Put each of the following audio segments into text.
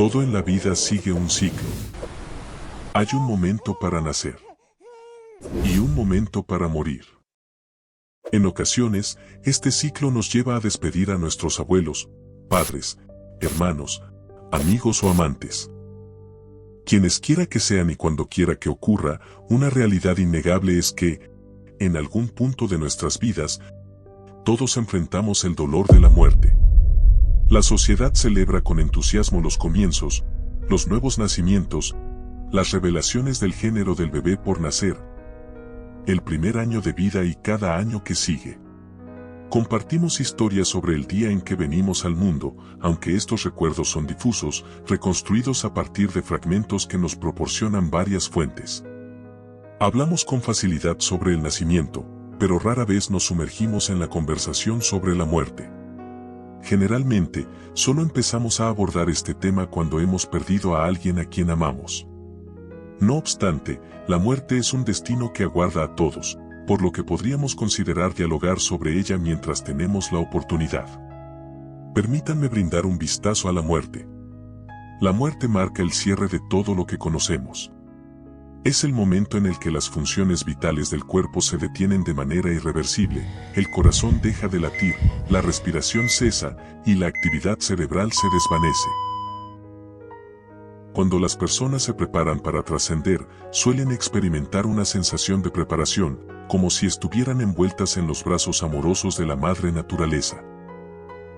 Todo en la vida sigue un ciclo. Hay un momento para nacer y un momento para morir. En ocasiones, este ciclo nos lleva a despedir a nuestros abuelos, padres, hermanos, amigos o amantes. Quienes quiera que sean y cuando quiera que ocurra, una realidad innegable es que, en algún punto de nuestras vidas, todos enfrentamos el dolor de la muerte. La sociedad celebra con entusiasmo los comienzos, los nuevos nacimientos, las revelaciones del género del bebé por nacer, el primer año de vida y cada año que sigue. Compartimos historias sobre el día en que venimos al mundo, aunque estos recuerdos son difusos, reconstruidos a partir de fragmentos que nos proporcionan varias fuentes. Hablamos con facilidad sobre el nacimiento, pero rara vez nos sumergimos en la conversación sobre la muerte. Generalmente, solo empezamos a abordar este tema cuando hemos perdido a alguien a quien amamos. No obstante, la muerte es un destino que aguarda a todos, por lo que podríamos considerar dialogar sobre ella mientras tenemos la oportunidad. Permítanme brindar un vistazo a la muerte. La muerte marca el cierre de todo lo que conocemos. Es el momento en el que las funciones vitales del cuerpo se detienen de manera irreversible, el corazón deja de latir, la respiración cesa y la actividad cerebral se desvanece. Cuando las personas se preparan para trascender, suelen experimentar una sensación de preparación, como si estuvieran envueltas en los brazos amorosos de la madre naturaleza.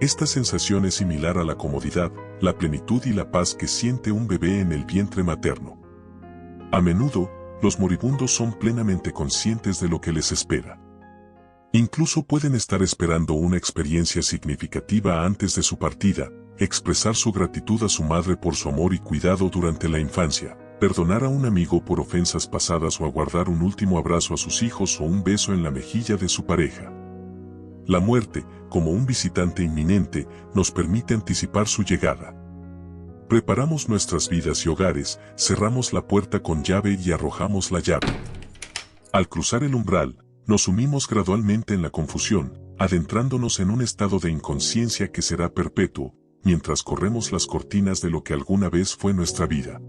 Esta sensación es similar a la comodidad, la plenitud y la paz que siente un bebé en el vientre materno. A menudo, los moribundos son plenamente conscientes de lo que les espera. Incluso pueden estar esperando una experiencia significativa antes de su partida, expresar su gratitud a su madre por su amor y cuidado durante la infancia, perdonar a un amigo por ofensas pasadas o aguardar un último abrazo a sus hijos o un beso en la mejilla de su pareja. La muerte, como un visitante inminente, nos permite anticipar su llegada. Preparamos nuestras vidas y hogares, cerramos la puerta con llave y arrojamos la llave. Al cruzar el umbral, nos sumimos gradualmente en la confusión, adentrándonos en un estado de inconsciencia que será perpetuo, mientras corremos las cortinas de lo que alguna vez fue nuestra vida.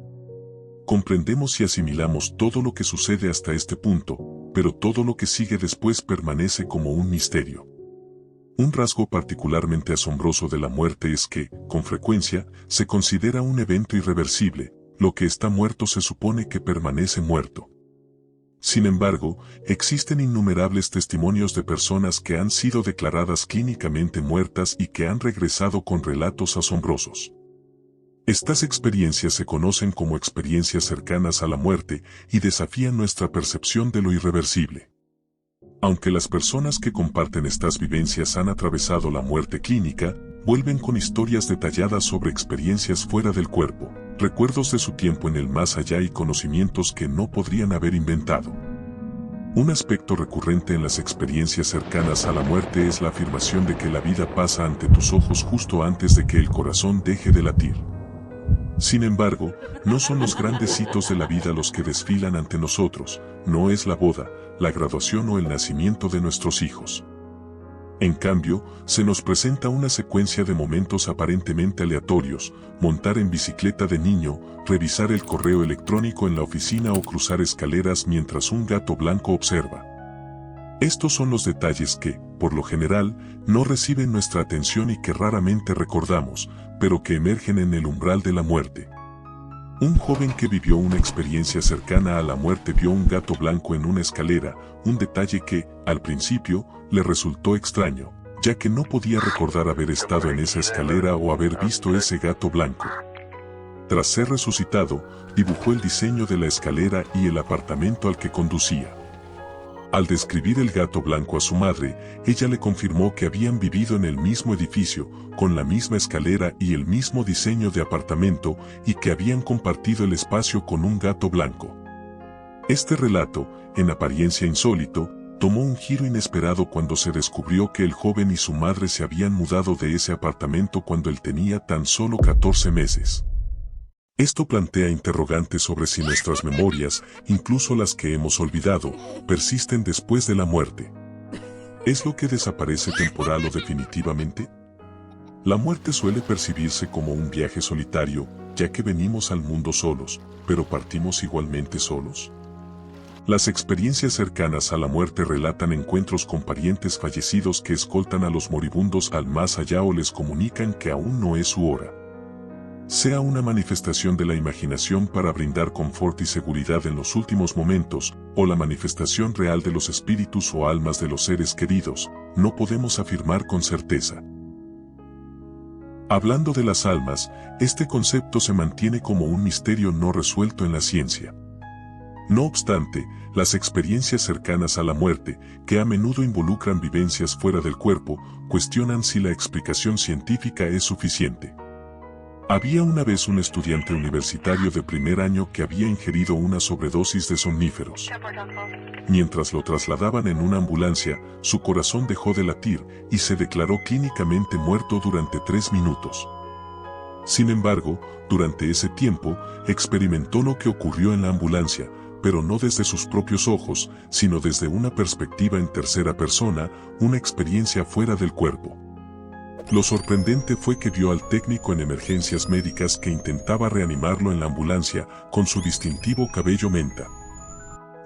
Comprendemos y asimilamos todo lo que sucede hasta este punto, pero todo lo que sigue después permanece como un misterio. Un rasgo particularmente asombroso de la muerte es que, con frecuencia, se considera un evento irreversible, lo que está muerto se supone que permanece muerto. Sin embargo, existen innumerables testimonios de personas que han sido declaradas clínicamente muertas y que han regresado con relatos asombrosos. Estas experiencias se conocen como experiencias cercanas a la muerte y desafían nuestra percepción de lo irreversible. Aunque las personas que comparten estas vivencias han atravesado la muerte clínica, vuelven con historias detalladas sobre experiencias fuera del cuerpo, recuerdos de su tiempo en el más allá y conocimientos que no podrían haber inventado. Un aspecto recurrente en las experiencias cercanas a la muerte es la afirmación de que la vida pasa ante tus ojos justo antes de que el corazón deje de latir. Sin embargo, no son los grandes hitos de la vida los que desfilan ante nosotros, no es la boda, la graduación o el nacimiento de nuestros hijos. En cambio, se nos presenta una secuencia de momentos aparentemente aleatorios: montar en bicicleta de niño, revisar el correo electrónico en la oficina o cruzar escaleras mientras un gato blanco observa. Estos son los detalles que, por lo general, no reciben nuestra atención y que raramente recordamos, pero que emergen en el umbral de la muerte. Un joven que vivió una experiencia cercana a la muerte vio un gato blanco en una escalera, un detalle que, al principio, le resultó extraño, ya que no podía recordar haber estado en esa escalera o haber visto ese gato blanco. Tras ser resucitado, dibujó el diseño de la escalera y el apartamento al que conducía. Al describir el gato blanco a su madre, ella le confirmó que habían vivido en el mismo edificio, con la misma escalera y el mismo diseño de apartamento, y que habían compartido el espacio con un gato blanco. Este relato, en apariencia insólito, tomó un giro inesperado cuando se descubrió que el joven y su madre se habían mudado de ese apartamento cuando él tenía tan solo 14 meses. Esto plantea interrogantes sobre si nuestras memorias, incluso las que hemos olvidado, persisten después de la muerte. ¿Es lo que desaparece temporal o definitivamente? La muerte suele percibirse como un viaje solitario, ya que venimos al mundo solos, pero partimos igualmente solos. Las experiencias cercanas a la muerte relatan encuentros con parientes fallecidos que escoltan a los moribundos al más allá o les comunican que aún no es su hora. Sea una manifestación de la imaginación para brindar confort y seguridad en los últimos momentos, o la manifestación real de los espíritus o almas de los seres queridos, no podemos afirmar con certeza. Hablando de las almas, este concepto se mantiene como un misterio no resuelto en la ciencia. No obstante, las experiencias cercanas a la muerte, que a menudo involucran vivencias fuera del cuerpo, cuestionan si la explicación científica es suficiente. Había una vez un estudiante universitario de primer año que había ingerido una sobredosis de somníferos. Mientras lo trasladaban en una ambulancia, su corazón dejó de latir y se declaró clínicamente muerto durante 3 minutos. Sin embargo, durante ese tiempo, experimentó lo que ocurrió en la ambulancia, pero no desde sus propios ojos, sino desde una perspectiva en tercera persona, una experiencia fuera del cuerpo. Lo sorprendente fue que vio al técnico en emergencias médicas que intentaba reanimarlo en la ambulancia con su distintivo cabello menta.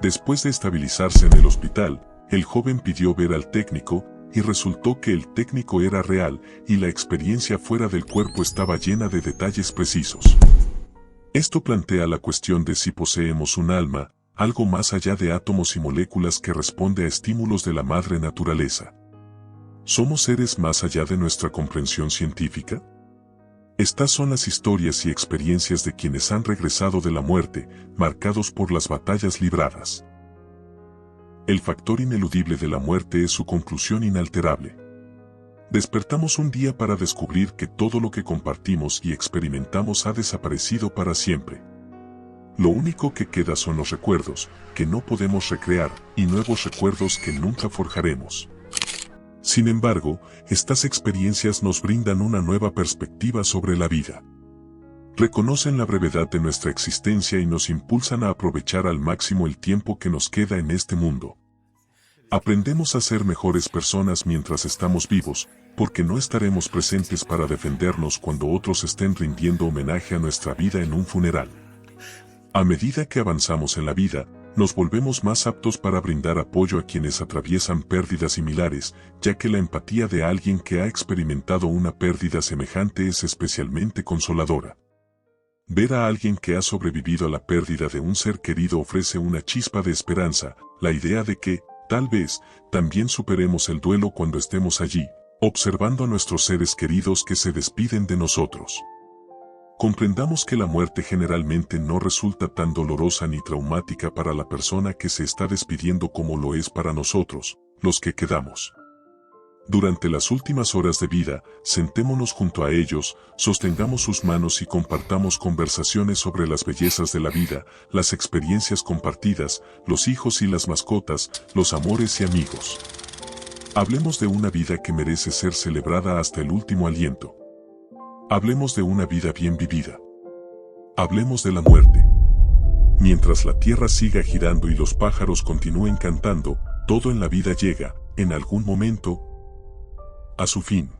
Después de estabilizarse en el hospital, el joven pidió ver al técnico, y resultó que el técnico era real y la experiencia fuera del cuerpo estaba llena de detalles precisos. Esto plantea la cuestión de si poseemos un alma, algo más allá de átomos y moléculas que responde a estímulos de la madre naturaleza. ¿Somos seres más allá de nuestra comprensión científica? Estas son las historias y experiencias de quienes han regresado de la muerte, marcados por las batallas libradas. El factor ineludible de la muerte es su conclusión inalterable. Despertamos un día para descubrir que todo lo que compartimos y experimentamos ha desaparecido para siempre. Lo único que queda son los recuerdos, que no podemos recrear, y nuevos recuerdos que nunca forjaremos. Sin embargo, estas experiencias nos brindan una nueva perspectiva sobre la vida. Reconocen la brevedad de nuestra existencia y nos impulsan a aprovechar al máximo el tiempo que nos queda en este mundo. Aprendemos a ser mejores personas mientras estamos vivos, porque no estaremos presentes para defendernos cuando otros estén rindiendo homenaje a nuestra vida en un funeral. A medida que avanzamos en la vida, nos volvemos más aptos para brindar apoyo a quienes atraviesan pérdidas similares, ya que la empatía de alguien que ha experimentado una pérdida semejante es especialmente consoladora. Ver a alguien que ha sobrevivido a la pérdida de un ser querido ofrece una chispa de esperanza, la idea de que, tal vez, también superemos el duelo cuando estemos allí, observando a nuestros seres queridos que se despiden de nosotros. Comprendamos que la muerte generalmente no resulta tan dolorosa ni traumática para la persona que se está despidiendo como lo es para nosotros, los que quedamos. Durante las últimas horas de vida, sentémonos junto a ellos, sostengamos sus manos y compartamos conversaciones sobre las bellezas de la vida, las experiencias compartidas, los hijos y las mascotas, los amores y amigos. Hablemos de una vida que merece ser celebrada hasta el último aliento. Hablemos de una vida bien vivida. Hablemos de la muerte. Mientras la tierra siga girando y los pájaros continúen cantando, todo en la vida llega, en algún momento, a su fin.